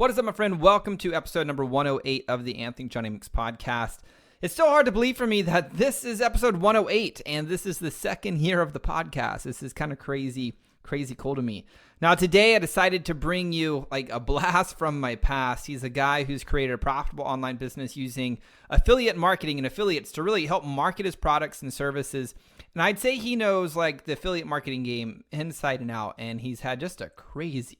What is up, my friend? Welcome to episode number 108 of the Anthony John Amick's podcast. It's still hard to believe for me that this is episode 108, and this is the second year of the podcast. This is kind of crazy cool to me. Now, today I decided to bring you like a blast from my past. He's a guy who's created a profitable online business using affiliate marketing and affiliates to really help market his products and services. And I'd say he knows like the affiliate marketing game inside and out, and he's had just a crazy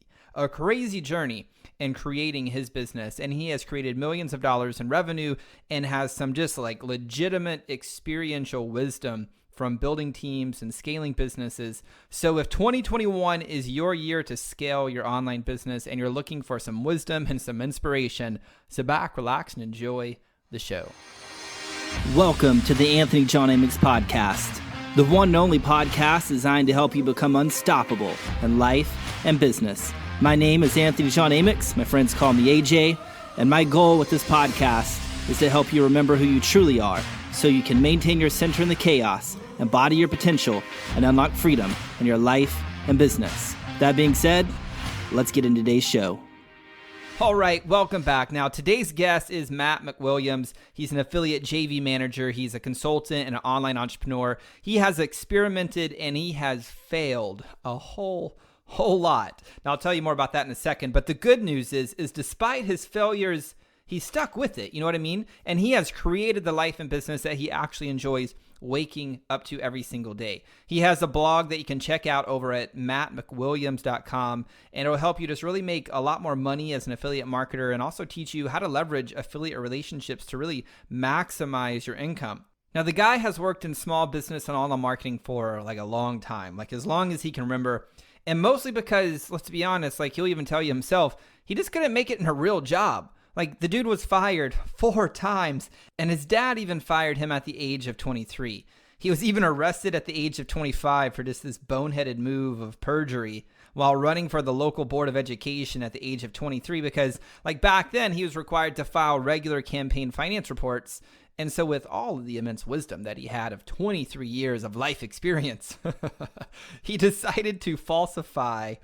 journey in creating his business, and he has created millions of dollars in revenue and has some just like legitimate experiential wisdom from building teams and scaling businesses. So if 2021 is your year to scale your online business and you're looking for some wisdom and some inspiration, sit back, relax, and enjoy the show. Welcome to the Anthony John Amick's podcast, the one and only podcast designed to help you become unstoppable in life and business. My name is Anthony John Amick. My friends call me AJ, and my goal with this podcast is to help you remember who you truly are so you can maintain your center in the chaos, embody your potential, and unlock freedom in your life and business. That being said, let's get into today's show. All right, welcome back. Now, today's guest is Matt McWilliams. He's an affiliate JV manager. He's a consultant and an online entrepreneur. He has experimented and he has failed a whole lot. Now, I'll tell you more about that in a second. But the good news is despite his failures, he stuck with it. You know what I mean? And he has created the life and business that he actually enjoys waking up to every single day. He has a blog that you can check out over at mattmcwilliams.com, and it'll help you just really make a lot more money as an affiliate marketer and also teach you how to leverage affiliate relationships to really maximize your income. Now, the guy has worked in small business and online marketing for like a long time, like as long as he can remember. And mostly because, let's be honest, like he'll even tell you himself, he just couldn't make it in a real job. Like the dude was fired 4 times, and his dad even fired him at the age of 23. He was even arrested at the age of 25 for just this boneheaded move of perjury while running for the local board of education at the age of 23 because like back then he was required to file regular campaign finance reports. And so with all of the immense wisdom that he had of 23 years of life experience, he decided to falsify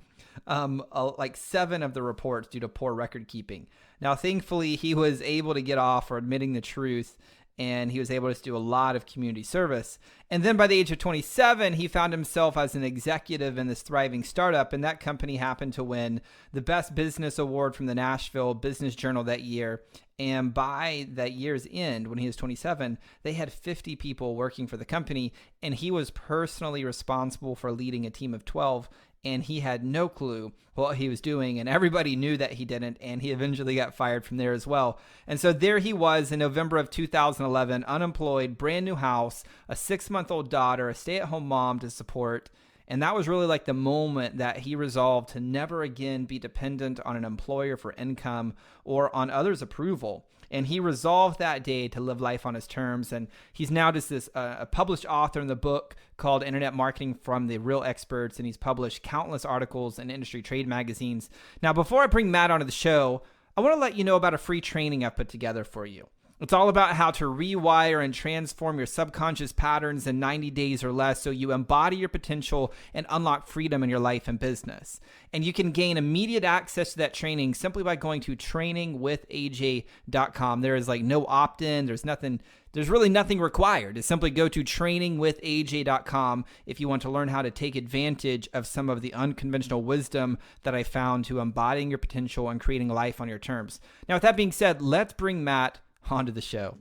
like 7 of the reports due to poor record keeping. Now, thankfully, he was able to get off for admitting the truth, and he was able to do a lot of community service. And then by the age of 27, he found himself as an executive in this thriving startup, and that company happened to win the Best Business Award from the Nashville Business Journal that year. And by that year's end, when he was 27, they had 50 people working for the company, and he was personally responsible for leading a team of 12, and he had no clue what he was doing, and everybody knew that he didn't, and he eventually got fired from there as well. And so there he was in November of 2011, unemployed, brand new house, a 6-month-old daughter, a stay-at-home mom to support. And that was really like the moment that he resolved to never again be dependent on an employer for income or on others' approval. And he resolved that day to live life on his terms. And he's now just this a published author in the book called Internet Marketing from the Real Experts. And he's published countless articles in industry trade magazines. Now, before I bring Matt onto the show, I want to let you know about a free training I put together for you. It's all about how to rewire and transform your subconscious patterns in 90 days or less so you embody your potential and unlock freedom in your life and business. And you can gain immediate access to that training simply by going to trainingwithaj.com. There is like no opt-in. There's really nothing required. Just simply go to trainingwithaj.com if you want to learn how to take advantage of some of the unconventional wisdom that I found to embodying your potential and creating a life on your terms. Now, with that being said, let's bring Matt onto the show.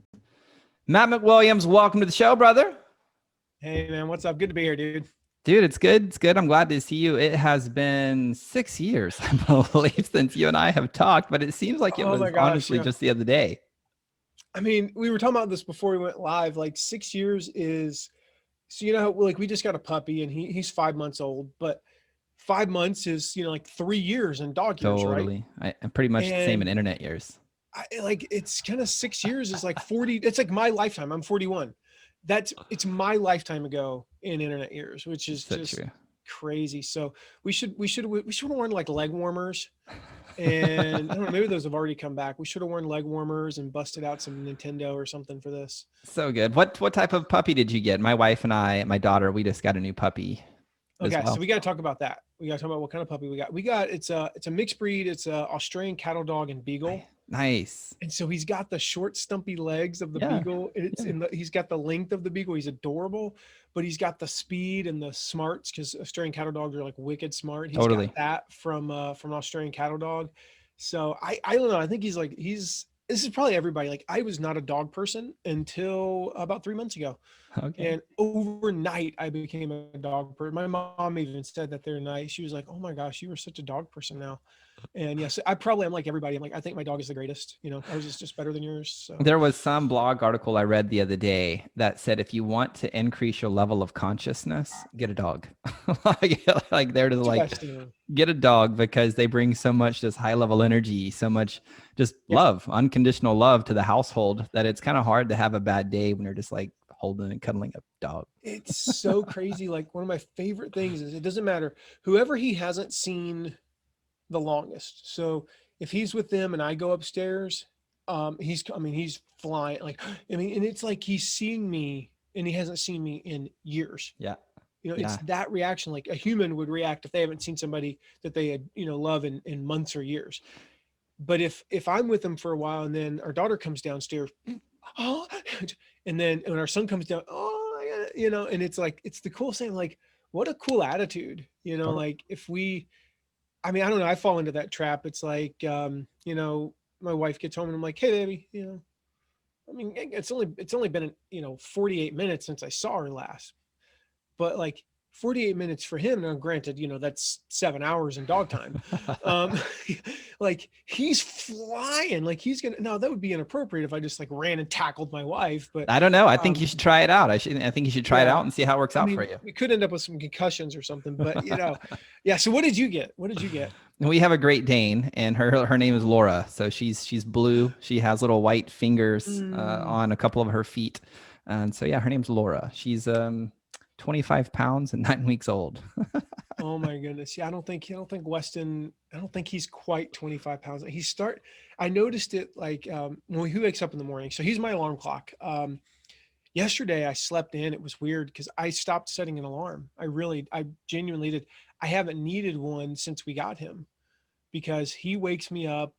Matt McWilliams, welcome to the show, brother. Hey, man. What's up? Good to be here, dude. Dude, it's good. It's good. I'm glad to see you. It has been 6 years, I believe, since you and I have talked, but it seems like it was honestly just the other day. I mean, we were talking about this before we went live. Like 6 years is, so, you know, like we just got a puppy and he's 5 months old, but 5 months is, you know, like 3 years in dog years, totally. Right? I'm pretty much the same in internet years. It's kind of 6 years is like 40. It's like my lifetime. I'm 41. It's my lifetime ago in internet years, which is just true. Crazy. So we should have worn like leg warmers, and I don't know, maybe those have already come back. We should have worn leg warmers and busted out some Nintendo or something for this. So good. What type of puppy did you get? My wife and I, my daughter, we just got a new puppy. Okay, well. So we got to talk about that. we got to talk about what kind of puppy we got. It's a mixed breed. It's a Australian cattle dog and beagle. Nice. And so he's got the short, stumpy legs of the beagle. He's got the length of the beagle. He's adorable, but he's got the speed and the smarts, because Australian cattle dogs are like wicked smart. He's got that from Australian cattle dog. So I don't know. I think this is probably everybody. Like, I was not a dog person until about 3 months ago. Okay. And overnight I became a dog person. My mom even said that they're nice. She was like, "Oh my gosh, you were such a dog person now." And yes, I probably am like everybody. I'm like, I think my dog is the greatest. Ours is just better than yours. So. There was some blog article I read the other day that said, if you want to increase your level of consciousness, get a dog. like they're just like, get a dog, because they bring so much just high level energy, so much just love, unconditional love to the household, that it's kind of hard to have a bad day when you're just like holding and cuddling a dog. It's so crazy. Like, one of my favorite things is, it doesn't matter whoever he hasn't seen the longest. So if he's with them and I go upstairs, he's flying, like, and it's like he's seeing me and he hasn't seen me in years. Yeah. It's that reaction, like a human would react if they haven't seen somebody that they had, love in months or years. But if I'm with them for a while and then our daughter comes downstairs, oh, and then when our son comes down, oh, and it's like, it's the coolest thing. Like, what a cool attitude, like if we, I don't know. I fall into that trap. It's like, my wife gets home and I'm like, "Hey, baby, it's only been, 48 minutes since I saw her last." But like 48 minutes for him, now granted, that's 7 hours in dog time. Like, he's flying, like he's gonna, no, that would be inappropriate if I just like ran and tackled my wife. But I don't know. I think you should try it out. I think you should try it out and see how it works out for you. We could end up with some concussions or something, but yeah. So what did you get? We have a Great Dane, and her name is Laura. So she's blue. She has little white fingers on a couple of her feet. And so, yeah, her name's Laura. She's 25 pounds and 9 weeks old. Oh my goodness. Yeah. I don't think Weston, he's quite 25 pounds. I noticed it like, when he wakes up in the morning. So he's my alarm clock. Yesterday I slept in. It was weird because I stopped setting an alarm. I genuinely did. I haven't needed one since we got him, because he wakes me up,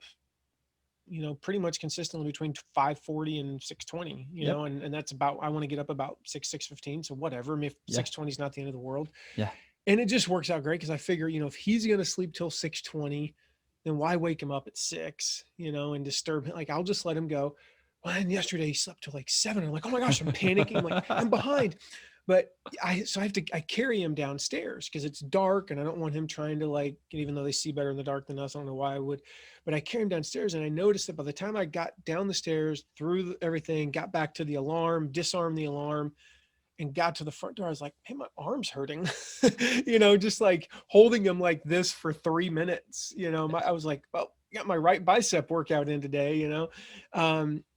pretty much consistently between 5:40 and 6:20, and that's about, I want to get up about 6:15. So whatever. If 6:20 is not the end of the world. Yeah. And it just works out great, because I figure, if he's going to sleep till 6:20, then why wake him up at 6, and disturb him? Like, I'll just let him go. Well, and yesterday he slept till like 7. I'm like, oh my gosh, I'm panicking. I'm like, I'm behind. But I carry him downstairs because it's dark and I don't want him trying to, like, even though they see better in the dark than us, I don't know why I would, but I carry him downstairs. And I noticed that by the time I got down the stairs, through everything, got back to the alarm, disarmed the alarm, and got to the front door, I was like, hey, my arm's hurting, just like holding him like this for 3 minutes, I was like, well, got my right bicep workout in today,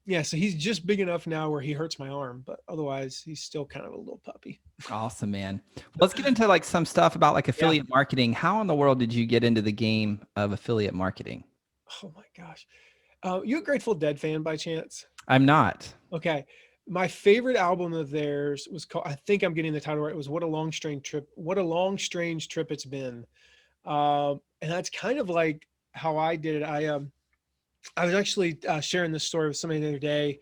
Yeah, so he's just big enough now where he hurts my arm, but otherwise he's still kind of a little puppy. Awesome, man. Let's get into like some stuff about like affiliate marketing. How in the world did you get into the game of affiliate marketing? Oh my gosh. You a Grateful Dead fan by chance? I'm not. Okay. My favorite album of theirs was called, I think I'm getting the title right, it was What a Long Strange Trip It's Been. And that's kind of like how I did it. I was actually sharing this story with somebody the other day,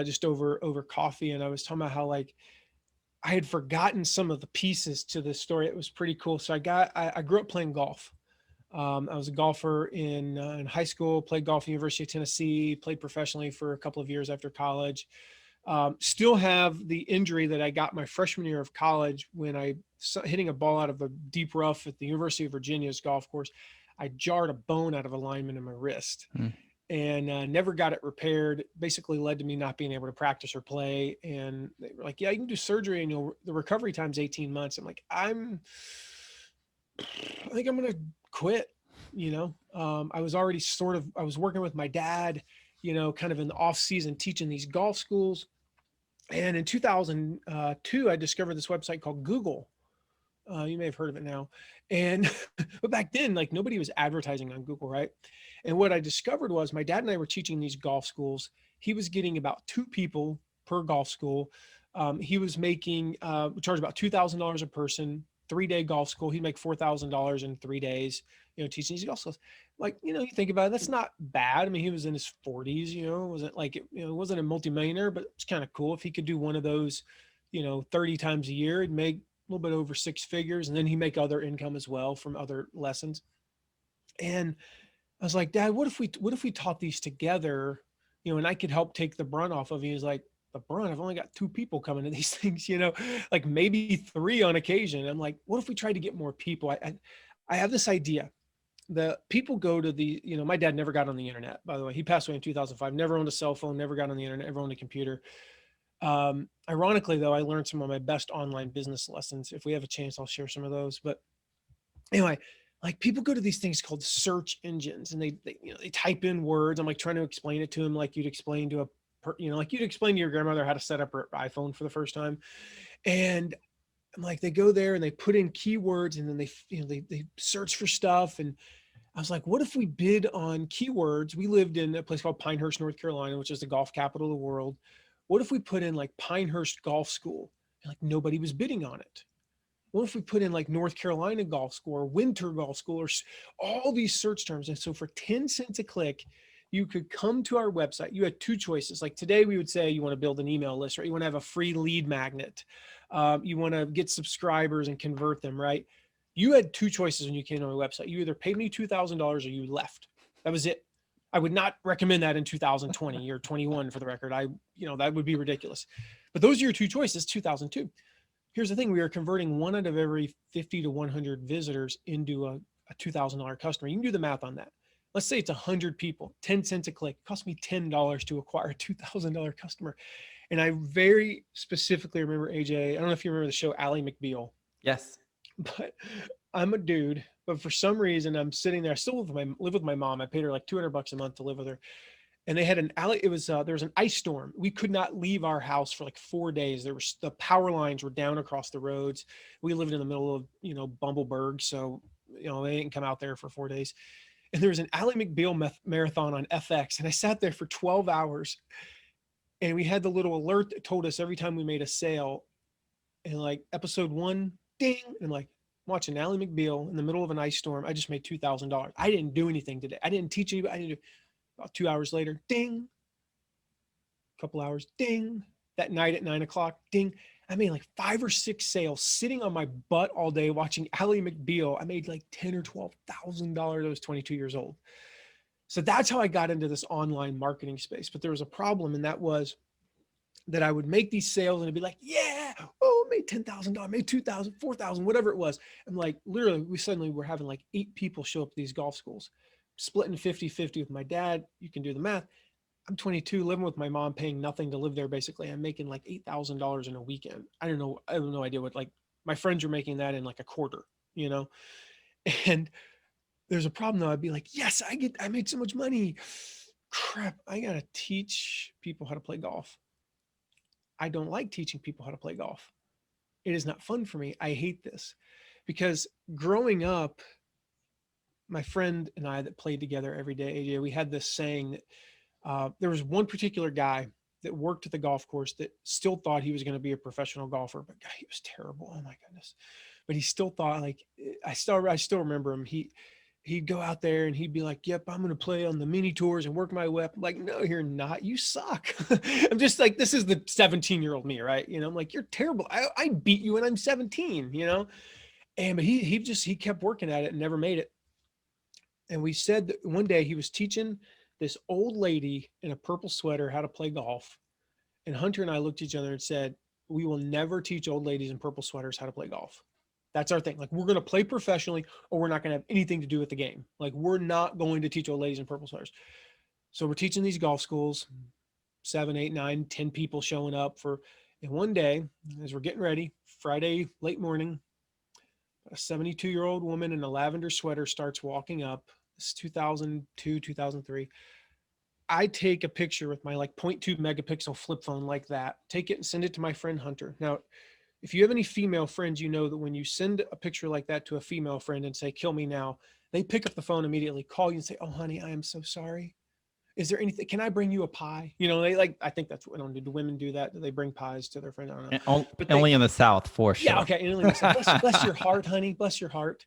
just over coffee. And I was talking about how, like, I had forgotten some of the pieces to this story. It was pretty cool. So I grew up playing golf. I was a golfer in high school, played golf at the University of Tennessee, played professionally for a couple of years after college. Still have the injury that I got my freshman year of college when I hitting a ball out of a deep rough at the University of Virginia's golf course. I jarred a bone out of alignment in my wrist. And never got it repaired. Basically led to me not being able to practice or play. And they were like, yeah, you can do surgery and the recovery time's 18 months. I'm like, I think I'm going to quit. I was already I was working with my dad, kind of in the off season, teaching these golf schools. And in 2002, I discovered this website called Google. You may have heard of it now. But back then, like, nobody was advertising on Google, right? And what I discovered was my dad and I were teaching these golf schools. He was getting about 2 people per golf school. He was making, charged about $2,000 a person, 3-day golf school. He'd make $4,000 in 3 days, teaching these golf skills. Like, you think about it, that's not bad. I mean, he was in his 40s, it wasn't like, it wasn't a multimillionaire, but it's kind of cool if he could do one of those, 30 times a year. He'd make a little bit over 6 figures, and then he'd make other income as well from other lessons. And I was like, Dad, what if we taught these together, and I could help take the brunt off of you? He's like, the brunt? I've only got 2 people coming to these things, like maybe 3 on occasion. I'm like, what if we tried to get more people? I have this idea. The people go to the, my dad never got on the internet, by the way. He passed away in 2005, never owned a cell phone, never got on the internet, never owned a computer. Ironically though, I learned some of my best online business lessons. If we have a chance, I'll share some of those. But anyway, like people go to these things called search engines, and they type in words. I'm like trying to explain it to him like you'd explain to like you'd explain to your grandmother how to set up her iPhone for the first time. And I'm like, they go there and they put in keywords, and then they search for stuff. And I was like, what if we bid on keywords? We lived in a place called Pinehurst, North Carolina, which is the golf capital of the world. What if we put in like Pinehurst Golf School? And like nobody was bidding on it. What if we put in like North Carolina Golf School or Winter Golf School or all these search terms? And so for 10 cents a click, you could come to our website. You had 2 choices. Like today we would say you want to build an email list, right? You want to have a free lead magnet. You want to get subscribers and convert them, right? You had 2 choices when you came to my website. You either paid me $2,000 or you left. That was it. I would not recommend that in 2020 or 21 for the record. That would be ridiculous. But those are your 2 choices, 2002. Here's the thing. We are converting 1 out of every 50 to 100 visitors into a $2,000 customer. You can do the math on that. Let's say it's 100 people, 10 cents a click. It cost me $10 to acquire a $2,000 customer. And I very specifically remember, AJ, I don't know if you remember the show Ally McBeal. Yes. But I'm a dude, but for some reason I'm sitting there. I still live with my mom. I paid her like $200 a month to live with her. And they had there was an ice storm. We could not leave our house for like 4 days. The power lines were down across the roads. We lived in the middle of, Bumbleberg. So, they didn't come out there for 4 days. And there was an Ally McBeal marathon on FX. And I sat there for 12 hours, and we had the little alert that told us every time we made a sale. And like episode 1, ding. And like watching Ally McBeal in the middle of an ice storm. I just made $2,000. I didn't do anything today. I didn't teach anybody. I didn't do. About 2 hours later, ding. A couple hours, ding. That night at 9 o'clock, ding. I made like 5 or 6 sales sitting on my butt all day watching Ally McBeal. I made like $10,000 or $12,000. I was 22 years old. So that's how I got into this online marketing space. But there was a problem, and that was that I would make these sales and it'd be like, yeah, oh, I made $10,000, made $2,000, $4,000, whatever it was. And like literally, we suddenly were having like 8 people show up to these golf schools, splitting 50-50 with my dad. You can do the math. I'm 22, living with my mom, paying nothing to live there. Basically, I'm making like $8,000 in a weekend. I have no idea what, like my friends are making that in like a quarter, and there's a problem though. I'd be like, yes, I made so much money. Crap. I got to teach people how to play golf. I don't like teaching people how to play golf. It is not fun for me. I hate this because growing up, my friend and I that played together every day, AJ, we had this saying that there was one particular guy that worked at the golf course that still thought he was going to be a professional golfer, but God, he was terrible. Oh my goodness. But he still thought, like, I still remember him. He'd go out there and he'd be like, yep, I'm going to play on the mini tours and work my way up. I'm like, no, you're not. You suck. I'm just like, this is the 17-year-old me, right? I'm like, you're terrible. I beat you when I'm 17, but he kept working at it and never made it. And we said that one day he was teaching this old lady in a purple sweater how to play golf. And Hunter and I looked at each other and said, we will never teach old ladies in purple sweaters how to play golf. That's our thing. Like, we're going to play professionally, or we're not going to have anything to do with the game. Like, we're not going to teach old ladies in purple sweaters. So we're teaching these golf schools, 7, 8, 9, 10 people showing up and one day, as we're getting ready, Friday, late morning, a 72-year-old woman in a lavender sweater starts walking up. This is 2002, 2003. I take a picture with my like 0.2 megapixel flip phone like that, take it and send it to my friend Hunter. Now, if you have any female friends, you know that when you send a picture like that to a female friend and say, kill me now, they pick up the phone immediately, call you and say, oh, honey, I am so sorry. is there anything, can I bring you a pie? You know, they like, I think that's what, I don't know, do women do that? Do they bring pies to their friends? I don't know. But only in the South, for sure. Yeah, okay. Only in the South. Bless your heart, honey. Bless your heart.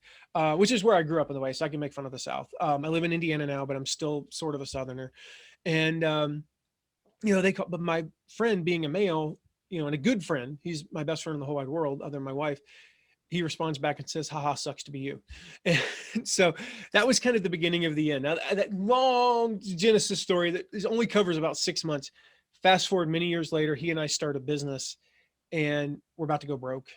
Which is where I grew up, in the way, so I can make fun of the South. I live in Indiana now, but I'm still sort of a Southerner. And but my friend, being a male, and a good friend, he's my best friend in the whole wide world, other than my wife. He responds back and says, haha, sucks to be you. And so that was kind of the beginning of the end. Now, that long Genesis story that only covers about 6 months. Fast forward many years later, he and I start a business, and we're about to go broke.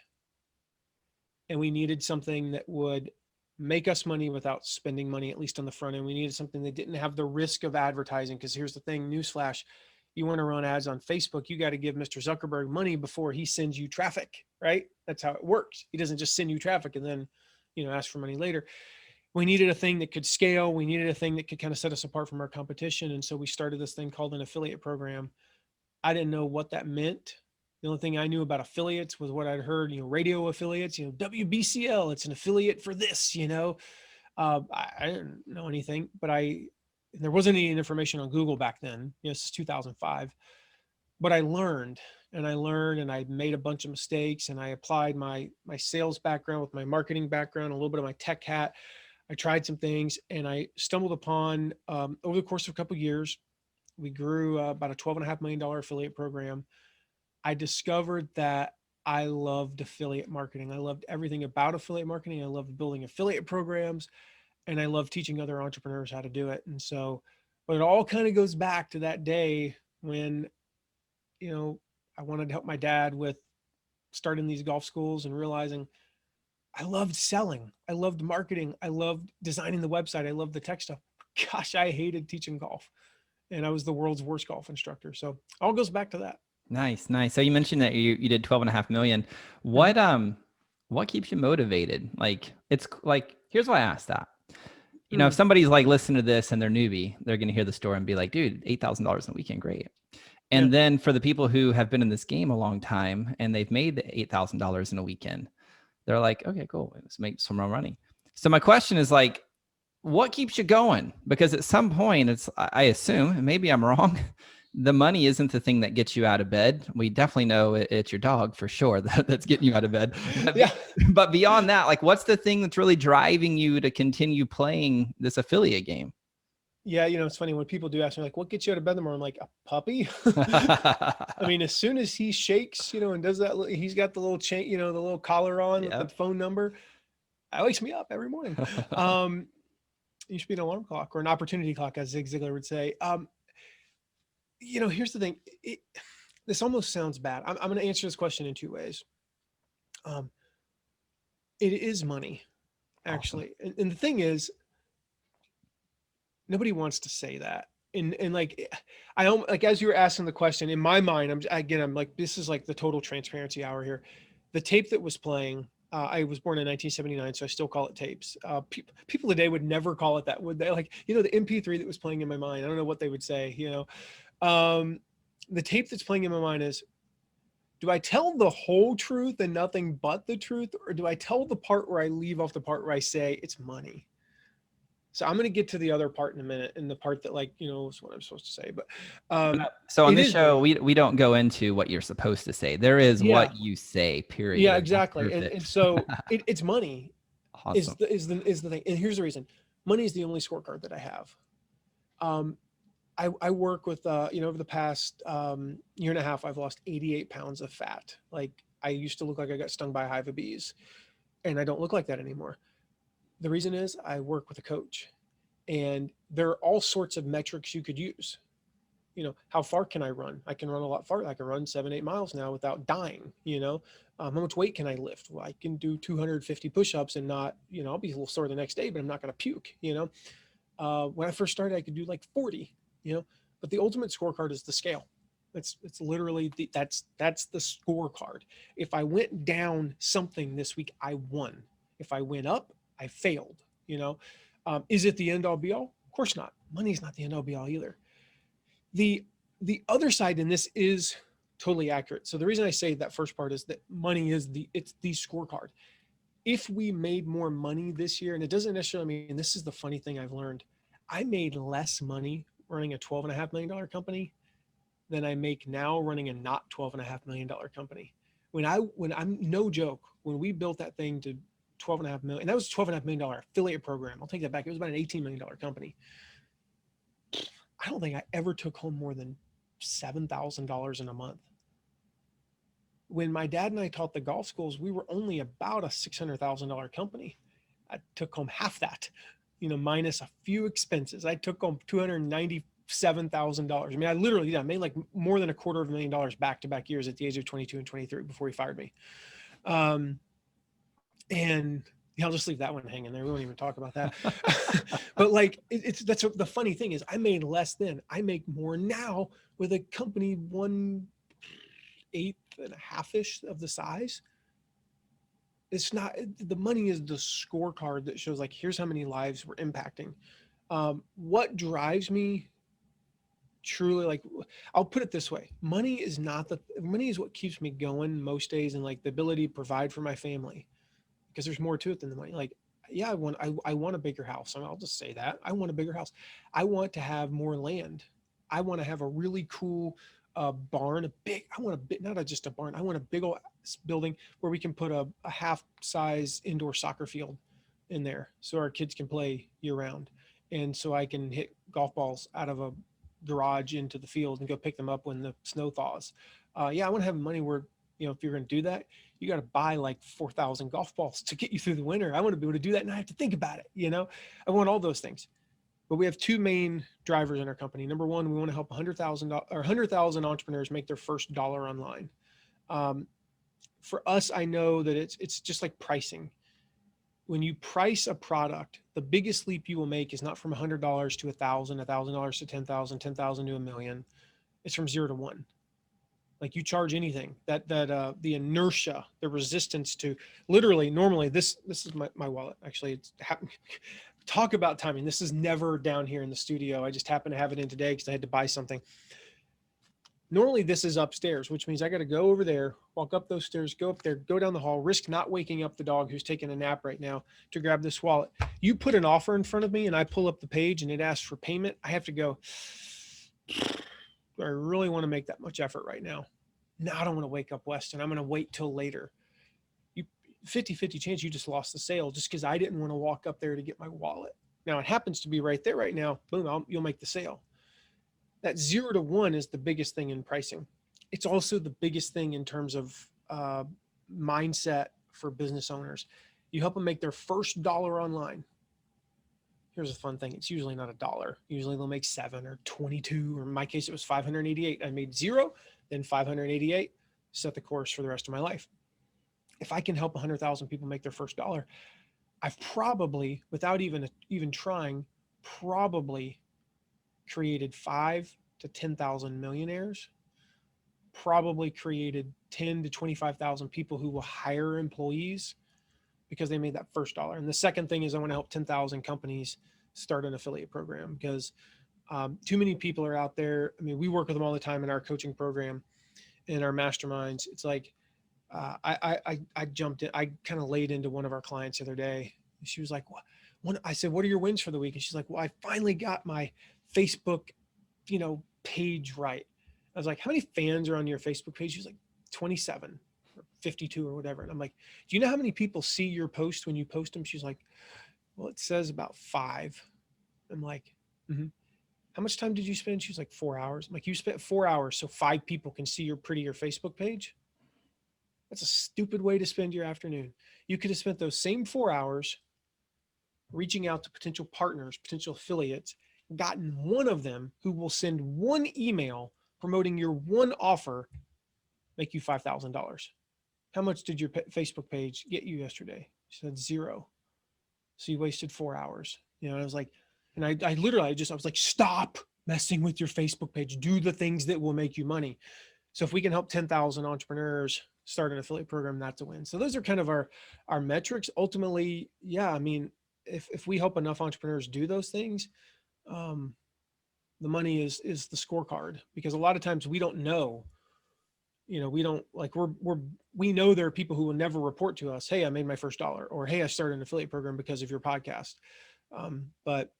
And we needed something that would make us money without spending money, at least on the front end. We needed something that didn't have the risk of advertising. Because here's the thing, newsflash, you want to run ads on Facebook, you got to give Mr. Zuckerberg money before he sends you traffic, right? That's how it works. He doesn't just send you traffic and then, ask for money later. We needed a thing that could scale. We needed a thing that could kind of set us apart from our competition. And so we started this thing called an affiliate program. I didn't know what that meant. The only thing I knew about affiliates was what I'd heard, radio affiliates, WBCL, it's an affiliate for this, I didn't know anything, but there wasn't any information on Google back then. This is 2005, but I learned and I made a bunch of mistakes, and I applied my sales background with my marketing background, a little bit of my tech hat. I tried some things, and I stumbled upon, over the course of a couple of years, we grew about a $12.5 million affiliate program. I discovered that I loved affiliate marketing. I loved everything about affiliate marketing. I loved building affiliate programs, and I loved teaching other entrepreneurs how to do it. And so, but it all kind of goes back to that day when, I wanted to help my dad with starting these golf schools and realizing I loved selling. I loved marketing. I loved designing the website. I loved the tech stuff. Gosh, I hated teaching golf, and I was the world's worst golf instructor. So it all goes back to that. Nice. So you mentioned that you did 12.5 million. What keeps you motivated? Like, it's like, here's why I asked that. If somebody's like listening to this and they're newbie, they're going to hear the story and be like, dude, $8,000 in a weekend, great. And then for the people who have been in this game a long time and they've made the $8,000 in a weekend, they're like, okay, cool, let's make some more money. So my question is like, what keeps you going? Because at some point, I assume, and maybe I'm wrong, the money isn't the thing that gets you out of bed. We definitely know it's your dog for sure that's getting you out of bed. But beyond that, like, what's the thing that's really driving you to continue playing this affiliate game? Yeah, it's funny when people do ask me, like, what gets you out of bed in the morning? I'm like, a puppy. I mean, as soon as he shakes, and does that, he's got the little chain, the little collar on with the phone number. That wakes me up every morning. You should be an alarm clock or an opportunity clock, as Zig Ziglar would say. Here's the thing. This almost sounds bad. I'm going to answer this question in two ways. It is money, actually. Awesome. And the thing is, nobody wants to say that. And like, as you were asking the question, in my mind, I'm like, this is like the total transparency hour here. The tape that was playing, I was born in 1979, so I still call it tapes. People today would never call it that, would they? Like, the MP3 that was playing in my mind, I don't know what they would say, the tape that's playing in my mind is, do I tell the whole truth and nothing but the truth? Or do I tell the part where I leave off the part where I say it's money? So I'm going to get to the other part in a minute, and the part that, like, is what I'm supposed to say. But so on this show, we don't go into what you're supposed to say. There is what you say, period. Yeah, exactly. And so it's money. Awesome. is the thing. And here's the reason. Money is the only scorecard that I have. I work with, over the past year and a half, I've lost 88 pounds of fat. Like, I used to look like I got stung by a hive of bees, and I don't look like that anymore. The reason is I work with a coach, and there are all sorts of metrics you could use. How far can I run? I can run a lot farther. I can run 7-8 miles now without dying. How much weight can I lift? Well, I can do 250 push-ups and not, I'll be a little sore the next day, but I'm not going to puke. When I first started, I could do like 40, but the ultimate scorecard is the scale. It's literally that's the scorecard. If I went down something this week, I won. If I went up, I failed. Is it the end all be all? Of course not. Money's not the end all be all either. The other side in this is totally accurate. So the reason I say that first part is that money is it's the scorecard. If we made more money this year, and it doesn't necessarily mean, this is the funny thing I've learned, I made less money running a $12.5 million company than I make now running a not $12.5 million company. When I'm no joke, when we built that thing to 12.5 million, and that was $12.5 million affiliate program. I'll take that back. It was about an $18 million company. I don't think I ever took home more than $7,000 in a month. When my dad and I taught the golf schools, we were only about a $600,000 company. I took home half that, minus a few expenses. I took home $297,000. I mean, I made like more than $250,000 back-to-back years at the age of 22 and 23 before he fired me. And I'll just leave that one hanging there. We won't even talk about that. But like, the funny thing is I made less then. I make more now with a company 1/8 and a half-ish of the size. It's not, the money is the scorecard that shows like, here's how many lives we're impacting. What drives me truly, like, I'll put it this way. Money is what keeps me going most days, and like the ability to provide for my family, because there's more to it than the money. Like, yeah, I want a bigger house. I mean, I'll just say that I want a bigger house. I want to have more land. I want to have a really cool barn, not just a barn. I want a big old building where we can put a half-size indoor soccer field in there so our kids can play year round. And so I can hit golf balls out of a garage into the field and go pick them up when the snow thaws. I want to have money where, if you're going to do that, you got to buy like 4,000 golf balls to get you through the winter. I want to be able to do that and I have to think about it. I want all those things. But we have two main drivers in our company. Number one, we want to help 100,000 entrepreneurs make their first dollar online. For us, I know that it's just like pricing. When you price a product, the biggest leap you will make is not from $100 to $1,000, $1,000 to 10,000, 10,000 to $1 million. It's from 0 to 1. Like, you charge anything that the inertia, the resistance to literally, normally this is my wallet. Actually, it's talk about timing. This is never down here in the studio. I just happen to have it in today because I had to buy something. Normally this is upstairs, which means I got to go over there, walk up those stairs, go up there, go down the hall, risk not waking up the dog who's taking a nap right now to grab this wallet. You put an offer in front of me and I pull up the page and it asks for payment. I have to go, I really want to make that much effort right now. No, I don't want to wake up Weston. I'm going to wait till later. 50-50 chance you just lost the sale just because I didn't want to walk up there to get my wallet. Now it happens to be right there right now. Boom, you'll make the sale. That 0 to 1 is the biggest thing in pricing. It's also the biggest thing in terms of mindset for business owners. You help them make their first dollar online. Here's a fun thing. It's usually not $1. Usually they'll make 7 or 22, or in my case, it was 588. I made 0, then 588, set the course for the rest of my life. If I can help 100,000 people make their first dollar, I've probably, without even trying, probably created 5 to 10,000 millionaires, probably created 10 to 25,000 people who will hire employees because they made that first dollar. And the second thing is I want to help 10,000 companies start an affiliate program, because too many people are out there. I mean, we work with them all the time in our coaching program, in our masterminds. It's like, I jumped in, I kind of laid into one of our clients the other day. She was like, what? I said, what are your wins for the week? And she's like, well, I finally got my Facebook, page right. I was like, how many fans are on your Facebook page? She was like 27 or 52 or whatever. And I'm like, do you know how many people see your post when you post them? She's like, well, it says about 5. I'm like, how much time did you spend? She's like 4 hours. I'm like, you spent 4 hours so 5 people can see your prettier Facebook page? That's a stupid way to spend your afternoon. You could have spent those same 4 hours reaching out to potential partners, potential affiliates, gotten one of them who will send one email promoting your one offer, make you $5,000. How much did your Facebook page get you yesterday? She said 0. So you wasted 4 hours. I was like, and I was like, stop messing with your Facebook page. Do the things that will make you money. So if we can help 10,000 entrepreneurs start an affiliate program, that's a win. So those are kind of our metrics. Ultimately, yeah, I mean, if we help enough entrepreneurs do those things, the money is the scorecard, because a lot of times we don't know, we don't like, we know there are people who will never report to us, hey, I made my first dollar, or hey, I started an affiliate program because of your podcast. But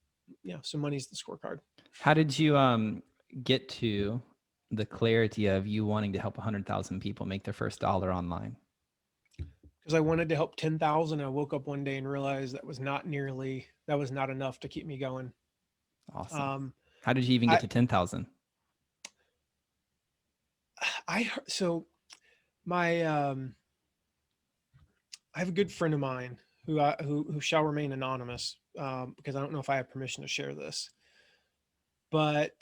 so money's the scorecard. How did you get to the clarity of you wanting to help 100,000 people make their first dollar online? Because I wanted to help 10,000. I woke up one day and realized that was not enough to keep me going. Awesome. How did you even get to 10,000? So my, I have a good friend of mine who shall remain anonymous, because I don't know if I have permission to share this, but,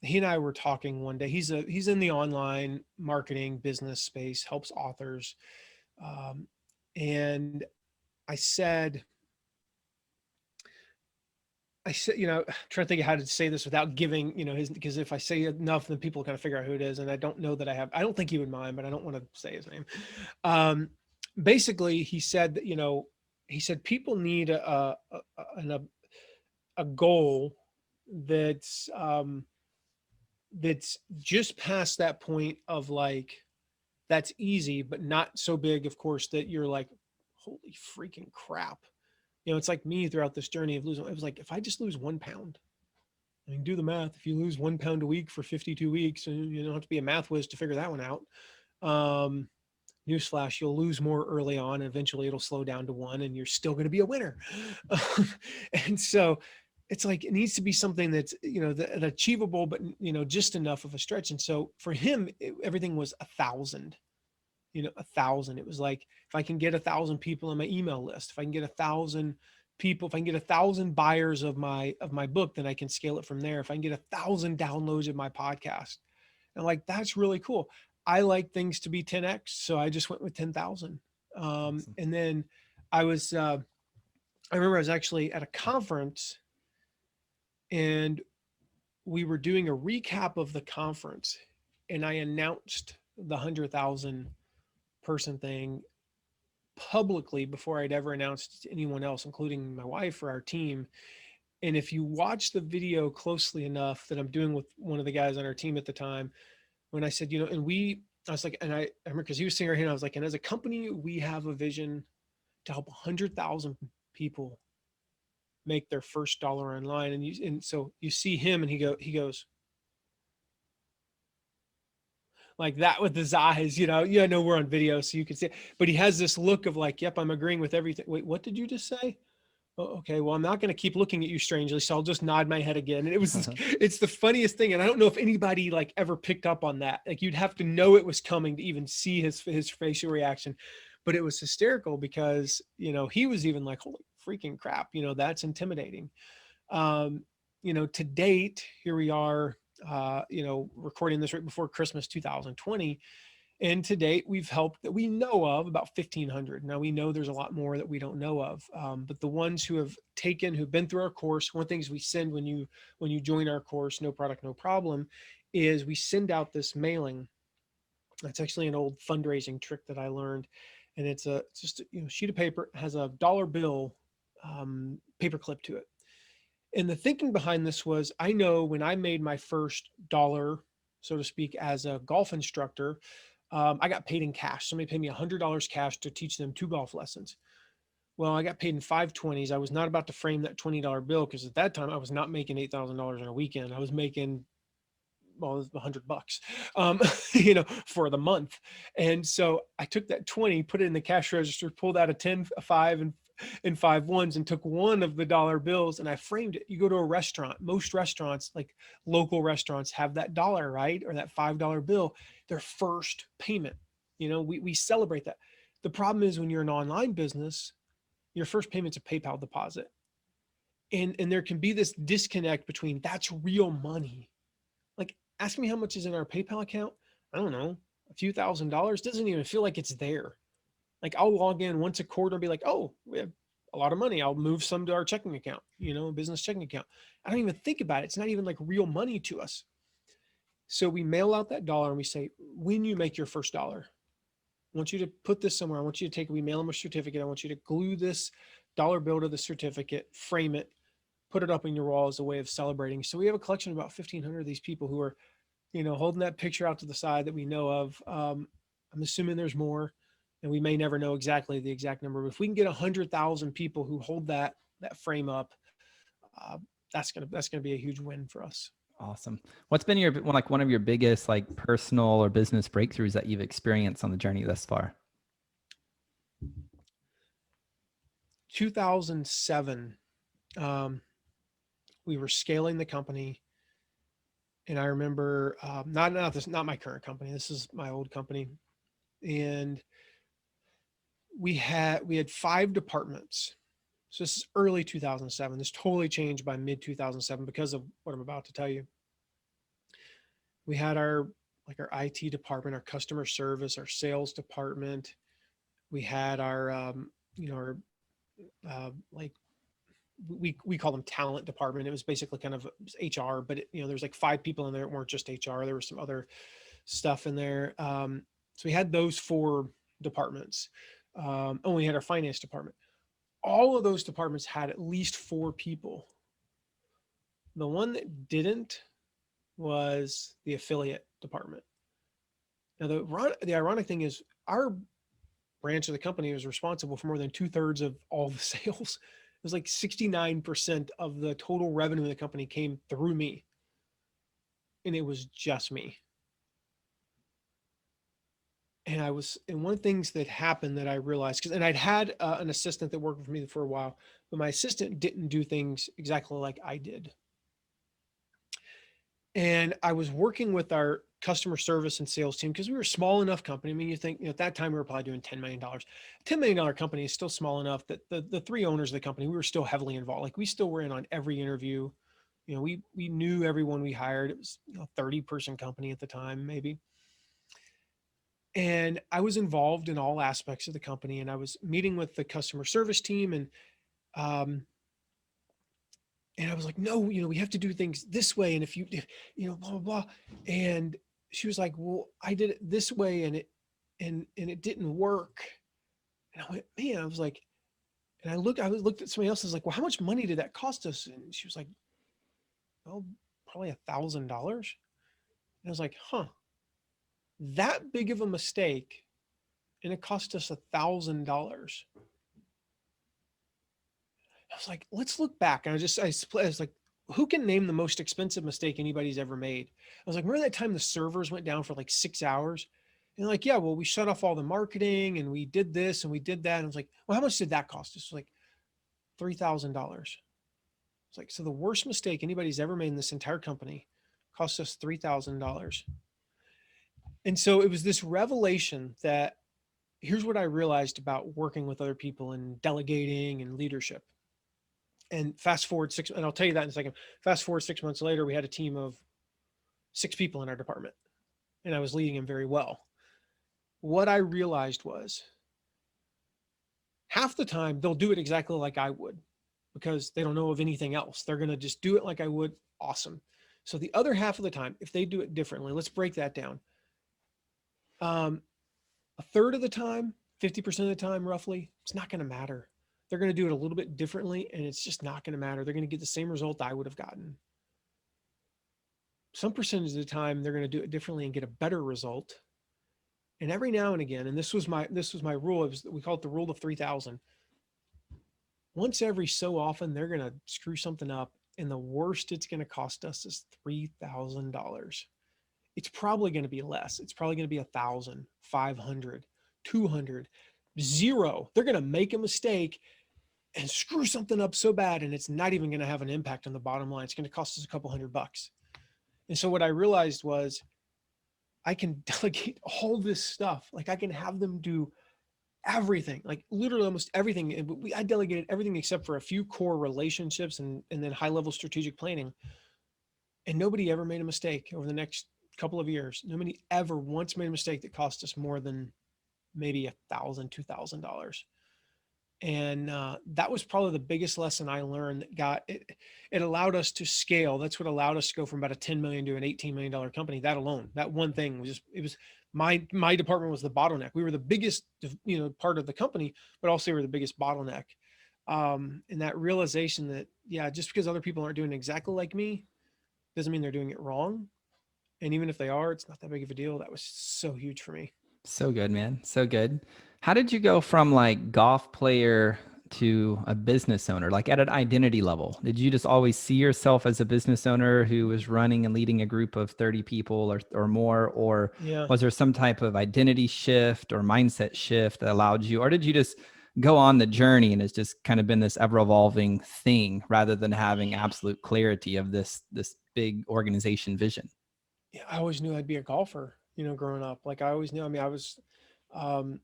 he and I were talking one day. He's in the online marketing business space, helps authors. And I said, trying to think of how to say this without giving, because if I say enough, then people kind of figure out who it is. And I don't know that I don't think he would mind, but I don't want to say his name. Basically he said that, he said people need a goal that's just past that point of like, that's easy, but not so big, of course, that you're like, holy freaking crap. It's like me throughout this journey of losing. It was like, if I just lose 1 pound, I mean, do the math. If you lose 1 pound a week for 52 weeks, and you don't have to be a math whiz to figure that one out. Newsflash, you'll lose more early on. And eventually it'll slow down to 1 and you're still going to be a winner. And so it's like, it needs to be something that's, achievable, but just enough of a stretch. And so for him, everything was 1,000. 1,000. It was like, if I can get 1,000 people on my email list, if I can get 1,000 people, if I can get 1,000 buyers of my book, then I can scale it from there. If I can get 1,000 downloads of my podcast, and like, that's really cool. I like things to be 10x, so I just went with 10,000. Awesome. And then I remember I was actually at a conference, and we were doing a recap of the conference, and I announced the 100,000 person thing publicly before I'd ever announced it to anyone else, including my wife or our team. And if you watch the video closely enough that I'm doing with one of the guys on our team at the time, when I said, I was like, and I remember, because he was sitting right here, and I was like, and as a company, we have a vision to help 100,000 people make their first dollar online. And so you see him, and he goes like that with his eyes, we're on video, so you can see it, but he has this look of like, yep, I'm agreeing with everything. Wait, what did you just say? Oh, okay, well, I'm not going to keep looking at you strangely, so I'll just nod my head again. And it was, it's the funniest thing. And I don't know if anybody like ever picked up on that. Like, you'd have to know it was coming to even see his facial reaction, but it was hysterical because, he was even like, holy freaking crap, that's intimidating. To date, here we are, recording this right before Christmas 2020. And to date, we've helped that we know of about 1,500. Now, we know there's a lot more that we don't know of, but the ones who've been through our course, one of the things we send when you join our course, No Product, No Problem, is we send out this mailing. That's actually an old fundraising trick that I learned. And it's just a sheet of paper, has a dollar bill paper clip to it. And the thinking behind this was, I know when I made my first dollar, so to speak, as a golf instructor, I got paid in cash. Somebody paid me $100 cash to teach them 2 golf lessons. Well, I got paid in 520s. I was not about to frame that $20 bill, because at that time I was not making $8,000 in a weekend. I was making, well, $100, for the month. And so I took that 20, put it in the cash register, pulled out a 10, a 5, and 5 ones, and took one of the dollar bills, and I framed it. You go to a restaurant, most restaurants, like local restaurants, have that dollar, right? Or that $5 bill, their first payment. We celebrate that. The problem is, when you're an online business, your first payment's a PayPal deposit. And there can be this disconnect between, that's real money. Like, ask me how much is in our PayPal account. I don't know, a few $1,000s. Doesn't even feel like it's there. Like, I'll log in once a quarter and be like, oh, we have a lot of money. I'll move some to our checking account, business checking account. I don't even think about it. It's not even like real money to us. So we mail out that dollar and we say, when you make your first dollar, I want you to put this somewhere. I want you to we mail them a certificate. I want you to glue this dollar bill to the certificate, frame it, put it up in your wall as a way of celebrating. So we have a collection of about 1,500 of these people who are, holding that picture out to the side that we know of. I'm assuming there's more. And we may never know exactly the exact number, but if we can get 100,000 people who hold that frame up, that's gonna be a huge win for us. Awesome. What's been one of your biggest like personal or business breakthroughs that you've experienced on the journey thus far? 2007, we were scaling the company, and I remember not my current company. This is my old company, and we had 5 departments. So this is early 2007. This totally changed by mid 2007 because of what I'm about to tell you. We had our IT department, our customer service, our sales department. We had our our like we call them talent department. It was basically kind of HR, but there's like 5 people in there that weren't just HR. There was some other stuff in there. So we had those 4 departments. And we had our finance department. All of those departments had at least 4 people. The one that didn't was the affiliate department. Now, the ironic thing is our branch of the company was responsible for more than 2/3 of all the sales. It was like 69% of the total revenue of the company came through me. And it was just me. And one of the things that happened that I realized, and I'd had an assistant that worked for me for a while, but my assistant didn't do things exactly like I did. And I was working with our customer service and sales team because we were a small enough company. I mean, you think at that time we were probably doing $10 million. $10 million company is still small enough that the 3 owners of the company, we were still heavily involved. Like we still were in on every interview. We knew everyone we hired. It was a 30-person company at the time, maybe. And I was involved in all aspects of the company, and I was meeting with the customer service team, and I was like, no, we have to do things this way. And if blah, blah, blah. And she was like, well, I did it this way and it didn't work. And I went, man, I was like, and I looked at somebody else. I was like, well, how much money did that cost us? And she was like, well, probably $1,000. And I was like, huh, that big of a mistake. And it cost us $1,000. I was like, let's look back. And I was like, who can name the most expensive mistake anybody's ever made? I was like, remember that time the servers went down for like 6 hours? And like, yeah, well, we shut off all the marketing and we did this and we did that. And I was like, well, how much did that cost us? Like $3,000. It's like, so the worst mistake anybody's ever made in this entire company cost us $3,000. And so it was this revelation that here's what I realized about working with other people and delegating and leadership. And fast forward and I'll tell you that in a second. Fast forward 6 months later, we had a team of 6 people in our department, and I was leading them very well. What I realized was half the time they'll do it exactly like I would because they don't know of anything else. They're going to just do it like I would. Awesome. So the other half of the time, if they do it differently, let's break that down. A third of the time, 50% of the time, roughly, it's not going to matter. They're going to do it a little bit differently, and it's just not going to matter. They're going to get the same result I would have gotten. Some percentage of the time, they're going to do it differently and get a better result. And every now and again, and this was my rule. We call it the rule of 3,000. Once every so often, they're going to screw something up, and the worst it's going to cost us is $3,000. It's probably going to be less. It's probably going to be 1,000, 500, 200, 0. They're going to make a mistake and screw something up so bad, and it's not even going to have an impact on the bottom line. It's going to cost us a couple $100. And so what I realized was I can delegate all this stuff. Like I can have them do everything, like literally almost everything. I delegated everything except for a few core relationships and then high-level strategic planning. And nobody ever made a mistake over the next couple of years. Nobody ever once made a mistake that cost us more than maybe $1,000, $2,000. And that was probably the biggest lesson I learned. It allowed us to scale. That's what allowed us to go from about a $10 million to an $18 million company. That alone, that one thing was my department was the bottleneck. We were the biggest, part of the company, but also we were the biggest bottleneck. And that realization that, just because other people aren't doing exactly like me doesn't mean they're doing it wrong. And even if they are, it's not that big of a deal. That was so huge for me. So good, man. So good. How did you go from like golf player to a business owner, like at an identity level? Did you just always see yourself as a business owner who was running and leading a group of 30 people or more? Or Yeah. was there some type of identity shift or mindset shift that allowed you, or did you just go on the journey and it's just kind of been this ever evolving thing rather than having absolute clarity of this big organization vision? Yeah, I always knew I'd be a golfer, growing up. Like I always knew, I mean, I was, um,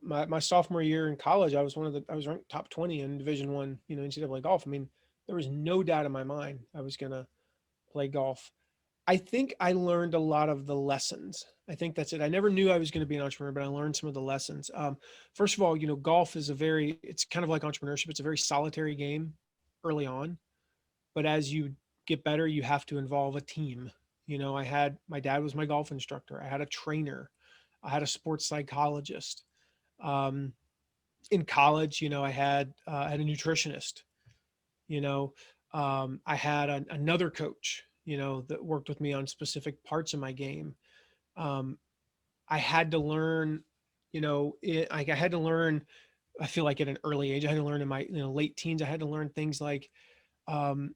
my sophomore year in college, I was ranked top 20 in Division 1, NCAA golf. I mean, there was no doubt in my mind I was going to play golf. I think I learned a lot of the lessons. I think that's it. I never knew I was going to be an entrepreneur, but I learned some of the lessons. First of all, golf is it's kind of like entrepreneurship. It's a very solitary game early on, but as you get better, you have to involve a team. My dad was my golf instructor. I had a trainer. I had a sports psychologist. Um, in college, I had a nutritionist. You know, I had another coach, that worked with me on specific parts of my game. Um, I had to learn, I had to learn. I feel like at an early age, I had to learn in my late teens. I had to learn things like um,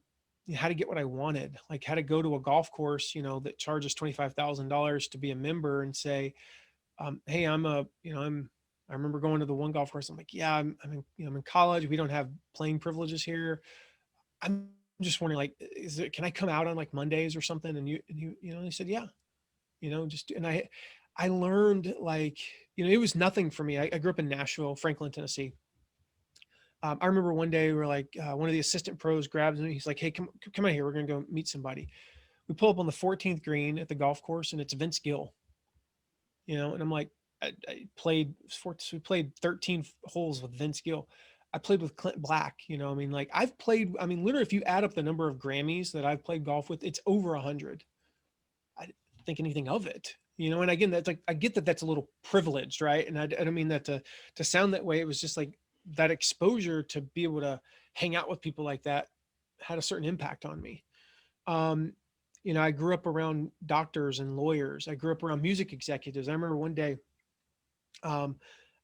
how to get what I wanted, like how to go to a golf course, that charges $25,000 to be a member and say, hey, I remember going to the one golf course. I'm like, yeah, I'm in college. We don't have playing privileges here. I'm just wondering, like, can I come out on like Mondays or something? And they said, yeah, and I learned like, it was nothing for me. I grew up in Nashville, Franklin, Tennessee. I remember one day we were like, one of the assistant pros grabs me. He's like, hey, come out here. We're going to go meet somebody. We pull up on the 14th green at the golf course and it's Vince Gill, and I'm like, we played 13 holes with Vince Gill. I played with Clint Black, I mean, like literally if you add up the number of Grammys that I've played golf with, it's over 100. I didn't think anything of it, and again, that's like, I get that that's a little privileged, right? And I don't mean that to sound that way. It was just like that exposure to be able to hang out with people like that had a certain impact on me. Um, I grew up around doctors and lawyers. I grew up around music executives. I remember one day, um,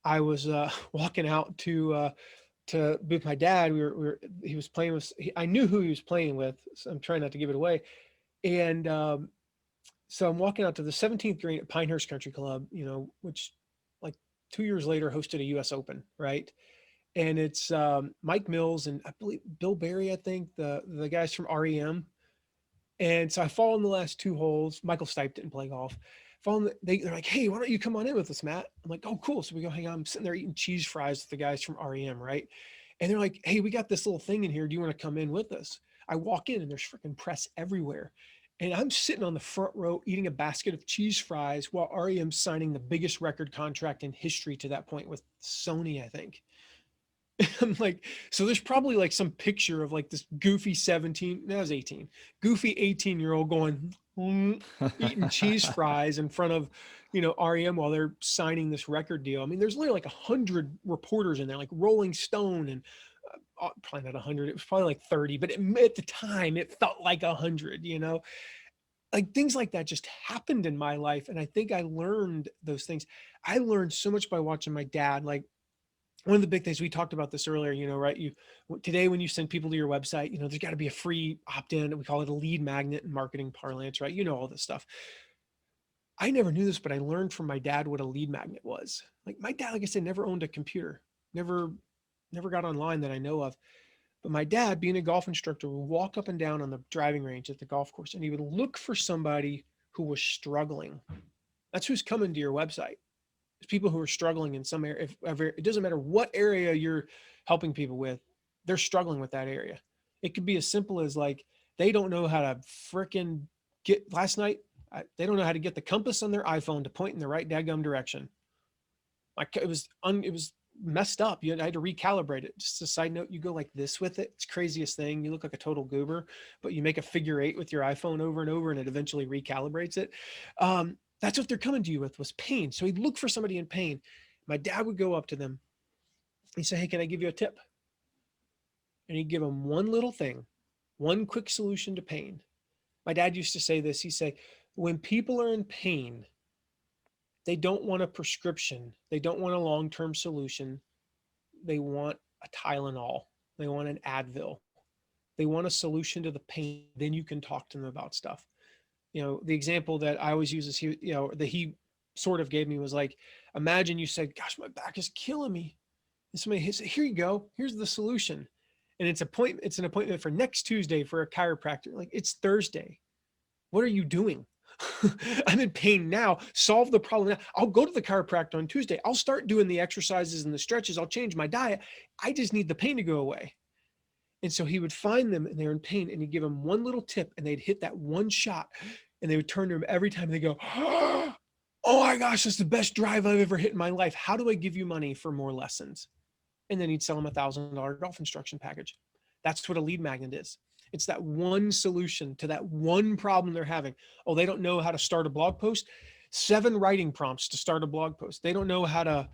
I was walking out to be with my dad. He was playing with. I knew who he was playing with. So I'm trying not to give it away. And so I'm walking out to the 17th green at Pinehurst Country Club, which like 2 years later hosted a U.S. Open, right? And it's Mike Mills and I believe Bill Berry, I think the guys from REM. And so I fall in the last two holes. Michael Stipe didn't play golf. They're like, hey, why don't you come on in with us, Matt? I'm like, oh, cool. So we go hang out. I'm sitting there eating cheese fries with the guys from REM, right? And they're like, hey, we got this little thing in here. Do you want to come in with us? I walk in and there's freaking press everywhere. And I'm sitting on the front row eating a basket of cheese fries while REM's signing the biggest record contract in history to that point with Sony, I think. I'm like, so there's probably like some picture of like this goofy 17, that was 18, goofy 18-year-old going, eating cheese fries in front of, REM while they're signing this record deal. I mean, there's literally like 100 reporters in there, like Rolling Stone, and probably not 100. It was probably like 30, but at the time it felt like 100, like things like that just happened in my life. And I think I learned those things. I learned so much by watching my dad. Like, one of the big things we talked about this earlier, right? Today, when you send people to your website, there's got to be a free opt-in. We call it a lead magnet in marketing parlance, right? All this stuff. I never knew this, but I learned from my dad what a lead magnet was. Like my dad, like I said, never owned a computer, never got online that I know of. But my dad, being a golf instructor, would walk up and down on the driving range at the golf course, and he would look for somebody who was struggling. That's who's coming to your website. People who are struggling in some area. It doesn't matter what area you're helping people with, they're struggling with that area. It could be as simple as like, they don't know how to freaking get last night. They don't know how to get the compass on their iPhone to point in the right daggum direction. Like it was messed up. I had to recalibrate it. Just a side note, you go like this with it. It's craziest thing. You look like a total goober, but you make a figure 8 with your iPhone over and over and it eventually recalibrates it. That's what they're coming to you with, was pain. So he'd look for somebody in pain. My dad would go up to them. He'd say, hey, can I give you a tip? And he'd give them one little thing, one quick solution to pain. My dad used to say this. He'd say, when people are in pain, they don't want a prescription. They don't want a long-term solution. they want a Tylenol, they want an Advil, they want a solution to the pain. Then you can talk to them about stuff. The example that I always use is that he sort of gave me was like, imagine you said, gosh, my back is killing me. And somebody said, here you go. Here's the solution. And it's an appointment for next Tuesday for a chiropractor. Like, it's Thursday. What are you doing? I'm in pain now. Solve the problem now. I'll go to the chiropractor on Tuesday. I'll start doing the exercises and the stretches. I'll change my diet. I just need the pain to go away. And so he would find them and they're in pain, and he'd give them one little tip, and they'd hit that one shot, and they would turn to him every time. They go, oh my gosh, that's the best drive I've ever hit in my life. How do I give you money for more lessons? And then he'd sell them $1,000 golf instruction package. That's what a lead magnet is. It's that one solution to that one problem they're having. Oh, they don't know how to start a blog post. 7 writing prompts to start a blog post. They don't know how to,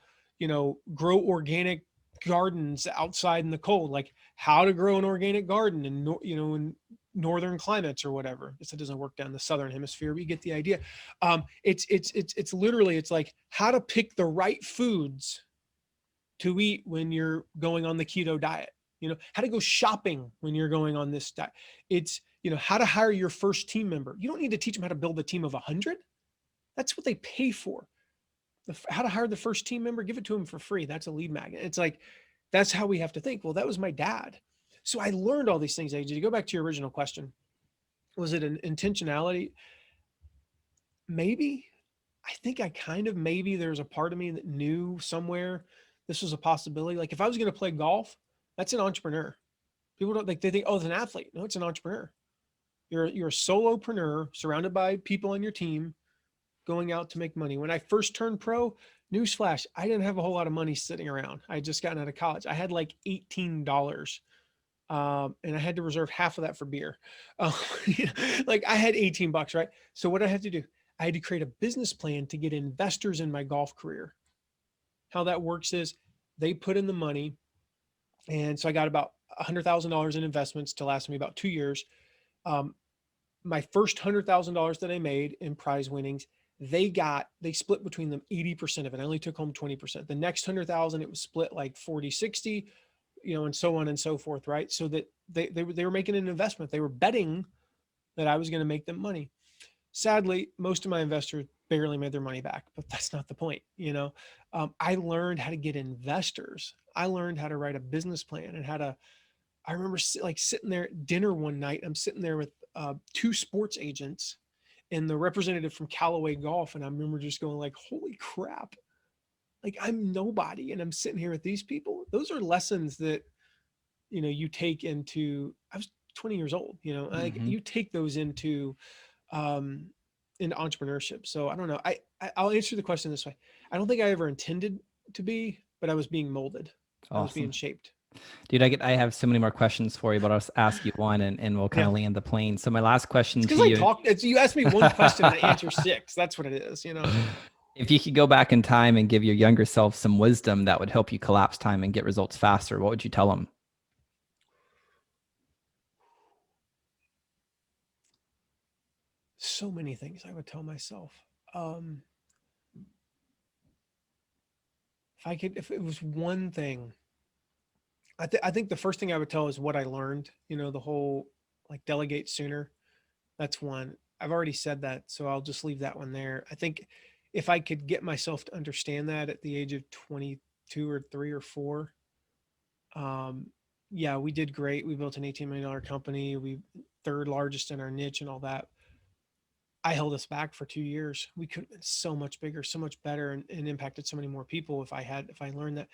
grow organic gardens outside in the cold, like how to grow an organic garden in northern climates or whatever. It doesn't work down the southern hemisphere, but you get the idea. It's literally, it's like how to pick the right foods to eat when you're going on the keto diet, how to go shopping when you're going on this diet. It's, how to hire your first team member. You don't need to teach them how to build a team of 100. That's what they pay for. How to hire the first team member, give it to them for free. That's a lead magnet. It's like, that's how we have to think. Well, that was my dad. So I learned all these things. To go back to your original question, was it an intentionality? Maybe. I think maybe there's a part of me that knew somewhere this was a possibility. Like if I was going to play golf, that's an entrepreneur. People don't they think, oh, it's an athlete. No, it's an entrepreneur. You're a solopreneur surrounded by people on your team going out to make money. When I first turned pro, newsflash, I didn't have a whole lot of money sitting around. I had just gotten out of college. I had like $18. And I had to reserve half of that for beer. Like I had $18, right? So what I had to do, I had to create a business plan to get investors in my golf career. How that works is they put in the money. And so I got about $100,000 in investments to last me about 2 years. My first $100,000 that I made in prize winnings, they split between them 80% of it. I only took home 20%. The next 100,000, it was split like 40, 60, and so on and so forth. Right. So that they were making an investment. They were betting that I was going to make them money. Sadly, most of my investors barely made their money back, but that's not the point. I learned how to get investors. I learned how to write a business plan and I remember sitting there at dinner one night. I'm sitting there with 2 sports agents and the representative from Callaway Golf. And I remember just going like, holy crap. Like I'm nobody. And I'm sitting here with these people. Those are lessons that, you take into, I was 20 years old, like you take those into entrepreneurship. So I don't know. I'll answer the question this way. I don't think I ever intended to be, but I was being molded. Awesome. I was being shaped. Dude, I have so many more questions for you, but I'll just ask you one and we'll kind of land the plane. So my last question to you. You asked me one question and I answer 6. That's what it is, If you could go back in time and give your younger self some wisdom that would help you collapse time and get results faster, what would you tell them? So many things I would tell myself. If it was one thing, I think the first thing I would tell is what I learned, the whole like delegate sooner. That's one. I've already said that, so I'll just leave that one there. I think if I could get myself to understand that at the age of 22 or 3 or 4, yeah, we did great. We built an $18 million company. We 3rd largest in our niche and all that. I held us back for 2 years. We could have been so much bigger, so much better, and impacted so many more people if I learned that.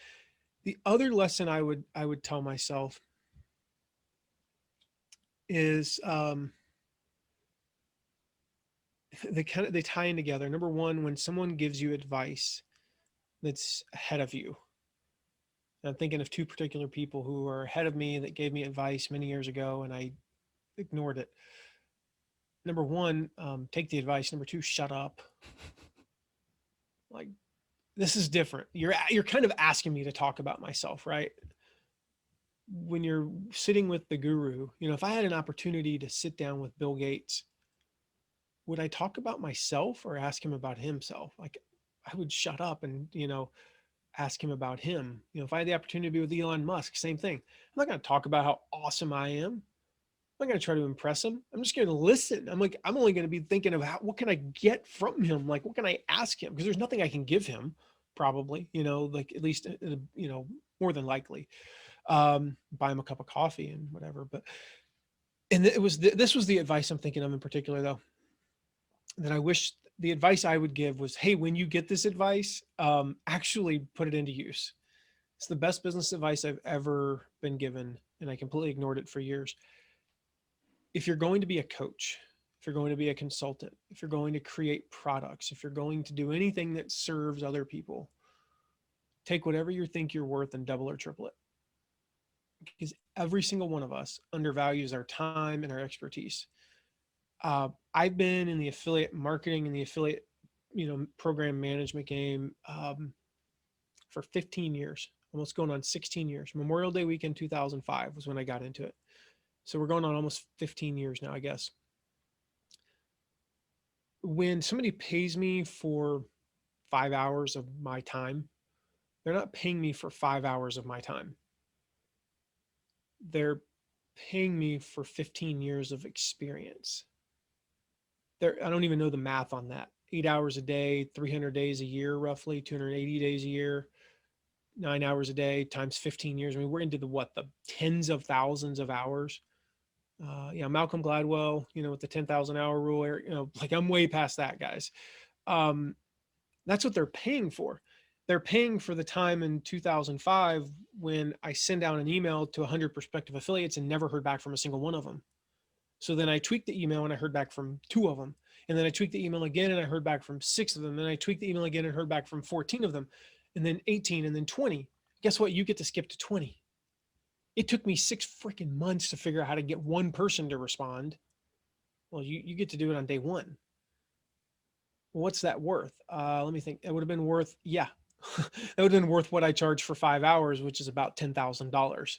The other lesson I would tell myself is they tie in together. Number one, when someone gives you advice that's ahead of you. And I'm thinking of 2 particular people who are ahead of me that gave me advice many years ago, and I ignored it. Number one, take the advice. Number 2, shut up. Like, this is different. You're kind of asking me to talk about myself, right? When you're sitting with the guru, if I had an opportunity to sit down with Bill Gates, would I talk about myself or ask him about himself? Like, I would shut up and, ask him about him. If I had the opportunity to be with Elon Musk, same thing. I'm not going to talk about how awesome I am. I'm not going to try to impress him. I'm just going to listen. I'm only going to be thinking of what can I get from him? Like, what can I ask him? Because there's nothing I can give him, probably, like at least, more than likely, buy him a cup of coffee and whatever. And this was the advice I'm thinking of in particular, though, that I wish the advice I would give was, hey, when you get this advice, actually put it into use. It's the best business advice I've ever been given, and I completely ignored it for years. If you're going to be a coach, if you're going to be a consultant, if you're going to create products, if you're going to do anything that serves other people, take whatever you think you're worth and double or triple it. Because every single one of us undervalues our time and our expertise. I've been in the affiliate marketing and the affiliate, program management game for 15 years, almost going on 16 years. Memorial Day weekend 2005 was when I got into it. So we're going on almost 15 years now, I guess. When somebody pays me for 5 hours of my time, they're not paying me for 5 hours of my time. They're paying me for 15 years of experience. I don't even know the math on that. 8 hours a day, 300 days a year, roughly 280 days a year, 9 hours a day times 15 years. I mean, we're into the tens of thousands of hours. Malcolm Gladwell, with the 10,000 hour rule, I'm way past that, guys. That's what they're paying for. They're paying for the time in 2005 when I send out an email to 100 prospective affiliates and never heard back from a single one of them. So then I tweaked the email and I heard back from 2 of them. And then I tweaked the email again and I heard back from 6 of them. Then I tweaked the email again and heard back from 14 of them. And then 18 and then 20. Guess what? You get to skip to 20. It took me 6 freaking months to figure out how to get one person to respond. Well, you get to do it on day 1. What's that worth? Let me think. It would have been worth, that would have been worth what I charged for 5 hours, which is about $10,000.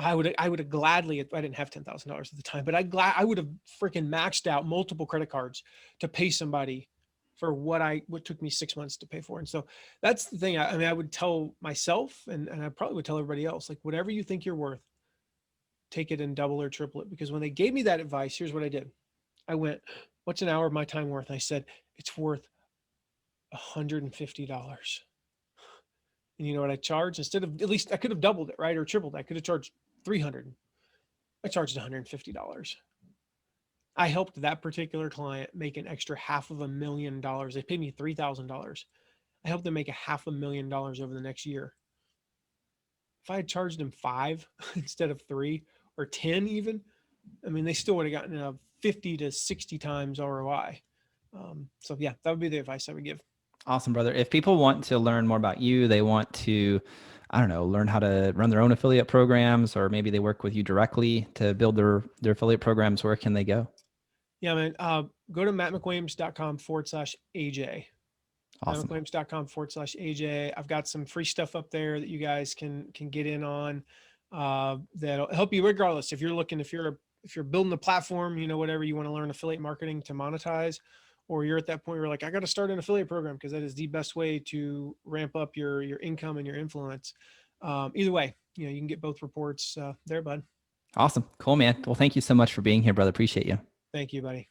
I would have gladly, I didn't have $10,000 at the time, but I would have freaking maxed out multiple credit cards to pay somebody for what took me 6 months to pay for. And so that's the thing. I would tell myself and I probably would tell everybody else, like, whatever you think you're worth, take it and double or triple it. Because when they gave me that advice, here's what I did. I went, what's an hour of my time worth? And I said, it's worth $150. And you know what I charged? Instead of, at least I could have doubled it, right? Or tripled it. I could have charged $300. I charged $150. I helped that particular client make an extra $500,000. They paid me $3,000. I helped them make $500,000 over the next year. If I had charged them 5 instead of 3 or 10 even, I mean, they still would have gotten a 50 to 60 times ROI. So yeah, that would be the advice I would give. Awesome, brother. If people want to learn more about you, they want to, learn how to run their own affiliate programs, or maybe they work with you directly to build their affiliate programs, where can they go? Yeah, man. Go to mattmcwilliams.com/AJ. Awesome. mattmcwilliams.com/AJ. I've got some free stuff up there that you guys can get in on, that'll help you regardless. If you're building a platform, whatever you want to learn affiliate marketing to monetize, or you're at that point where you're like, I got to start an affiliate program because that is the best way to ramp up your income and your influence. Either way, you can get both reports there, bud. Awesome. Cool, man. Well, thank you so much for being here, brother. Appreciate you. Thank you, buddy.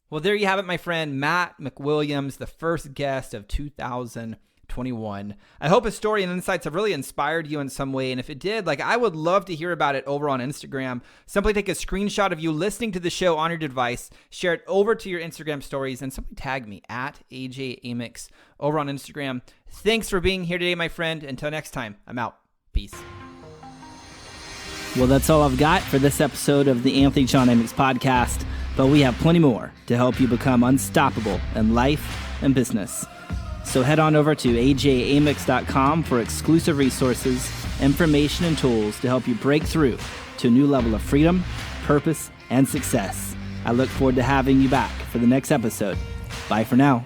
Well, there you have it, my friend, Matt McWilliams, the first guest of 2021. I hope his story and insights have really inspired you in some way. And if it did, I would love to hear about it over on Instagram. Simply take a screenshot of you listening to the show on your device, share it over to your Instagram stories, and simply tag me at AJ Amix over on Instagram. Thanks for being here today, my friend. Until next time, I'm out. Peace. Well, that's all I've got for this episode of the Anthony John Amix podcast, but we have plenty more to help you become unstoppable in life and business. So head on over to ajamix.com for exclusive resources, information, and tools to help you break through to a new level of freedom, purpose, and success. I look forward to having you back for the next episode. Bye for now.